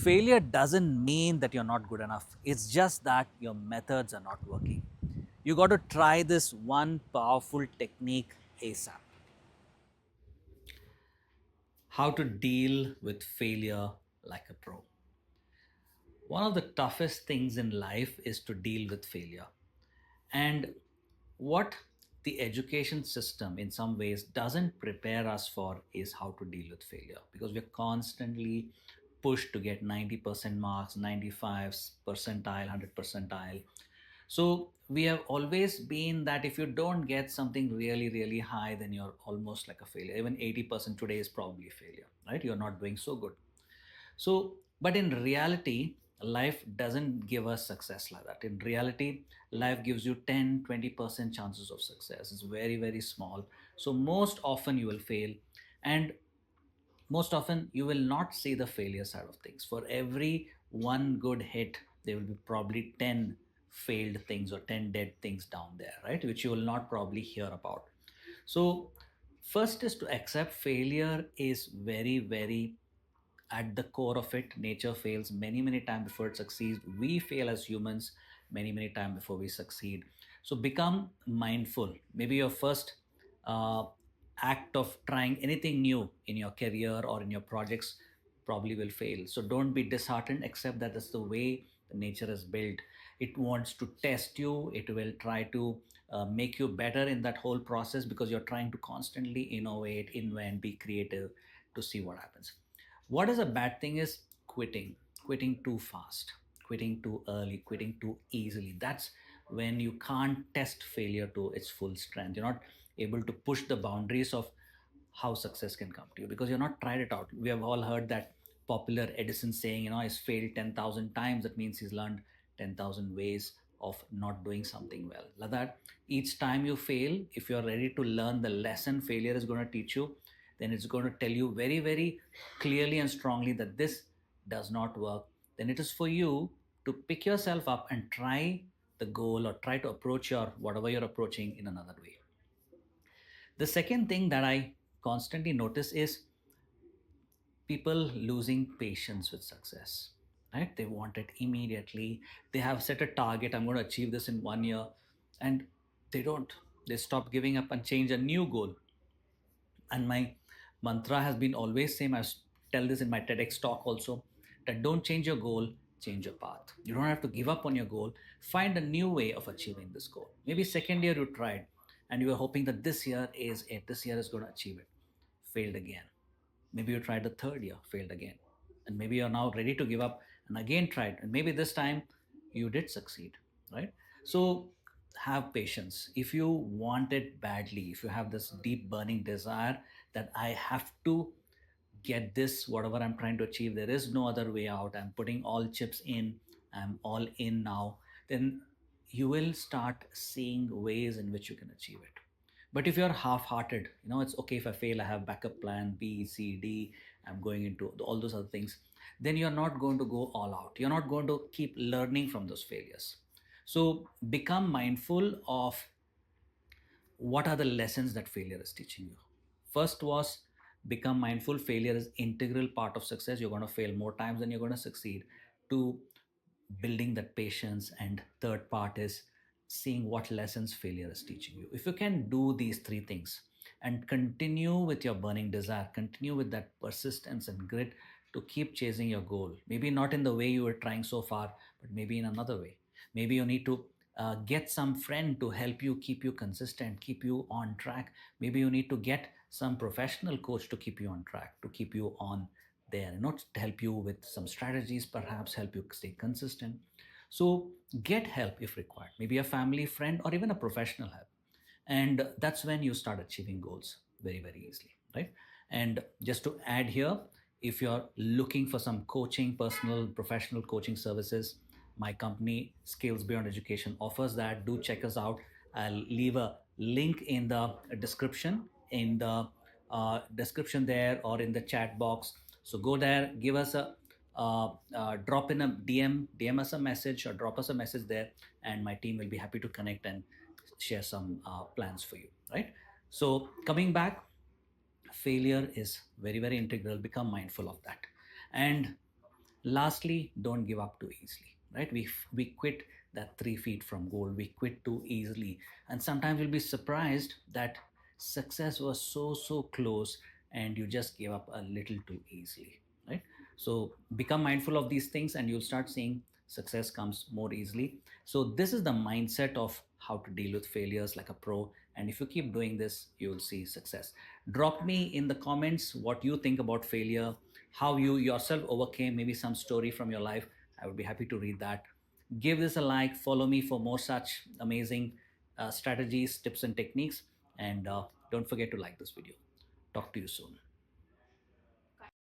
Failure doesn't mean that you're not good enough. It's just that your methods are not working. You got to try this one powerful technique ASAP. How to deal with failure like a pro. One of the toughest things in life is to deal with failure. And what the education system, in some ways, doesn't prepare us for is how to deal with failure, because we're constantly pushed to get 90% marks, 95 percentile, 100 percentile. So we have always been that if you don't get something really, really high, then you're almost like a failure. Even 80% today is probably failure, right? You're not doing so good. So, but in reality, life doesn't give us success like that. In reality, life gives you 10, 20% chances of success. It's very, very small. So, most often you will fail, and most often you will not see the failure side of things. For every one good hit, there will be probably 10 failed things or 10 dead things down there, right? Which you will not probably hear about. So, first is to accept failure is very, very at the core of it. Nature fails many, many times before it succeeds. We fail as humans many, many times before we succeed. So become mindful. Maybe your first uh, act of trying anything new in your career or in your projects probably will fail. So don't be disheartened. Accept that that's the way the nature is built. It wants to test you. It will try to make you better in that whole process, because you're trying to constantly innovate, invent, be creative to see what happens. What is a bad thing is quitting too fast, quitting too early, quitting too easily. That's when you can't test failure to its full strength. You're not able to push the boundaries of how success can come to you, because you're not tried it out. We have all heard that popular Edison saying, he's failed 10,000 times. That means he's learned 10,000 ways of not doing something well. Like that, each time you fail, if you're ready to learn the lesson failure is going to teach you, then it's going to tell you very, very clearly and strongly that this does not work. Then it is for you to pick yourself up and try the goal, or try to approach your whatever you're approaching in another way. The second thing that I constantly notice is people losing patience with success, right? They want it immediately. They have set a target, I'm going to achieve this in 1 year, and they don't. They stop giving up and change a new goal. And my mantra has been always same. I tell this in my TEDx talk also, that don't change your goal, change your path. You don't have to give up on your goal. Find a new way of achieving this goal. Maybe second year you tried and you were hoping that this year is it, this year is going to achieve it, failed again. Maybe you tried the third year, failed again. And maybe you're now ready to give up and again tried. And maybe this time you did succeed, right? So have patience. If you want it badly, if you have this deep burning desire that I have to get this, whatever I'm trying to achieve, there is no other way out, I'm putting all chips in, I'm all in now, then you will start seeing ways in which you can achieve it. But if you're half-hearted, it's okay if I fail, I have backup plan B, C, D, I'm going into all those other things, then you're not going to go all out. You're not going to keep learning from those failures. So become mindful of what are the lessons that failure is teaching you. First was become mindful. Failure is integral part of success. You're going to fail more times than you're going to succeed. To building that patience, and third part is seeing what lessons failure is teaching you. If you can do these three things and continue with your burning desire, continue with that persistence and grit to keep chasing your goal, maybe not in the way you were trying so far, but maybe in another way. Maybe you need to get some friend to help you, keep you consistent, keep you on track. Maybe you need to get some professional coach to keep you on track, to keep you on there, not to help you with some strategies, perhaps help you stay consistent. So get help if required, maybe a family friend or even a professional help. And that's when you start achieving goals very, very easily, right? And just to add here, if you're looking for some coaching, personal professional coaching services, my company Scales Beyond Education offers that. Do check us out. I'll leave a link in the description, description there, or in the chat box. So go there, give us a drop in a DM us a message, or drop us a message there, and my team will be happy to connect and share some plans for you, right? So coming back, failure is very, very integral. Become mindful of that. And Lastly, don't give up too easily, right? We quit that 3 feet from goal. We quit too easily, and sometimes we'll be surprised that success was so close, and you just gave up a little too easily, right? So become mindful of these things, and you'll start seeing success comes more easily. So this is the mindset of how to deal with failures like a pro, and if you keep doing this, you will see success. Drop me in the comments what you think about failure, how you yourself overcame, maybe some story from your life. I would be happy to read that. Give this a like, follow me for more such amazing strategies, tips, and techniques. And don't forget to like this video. Talk to you soon.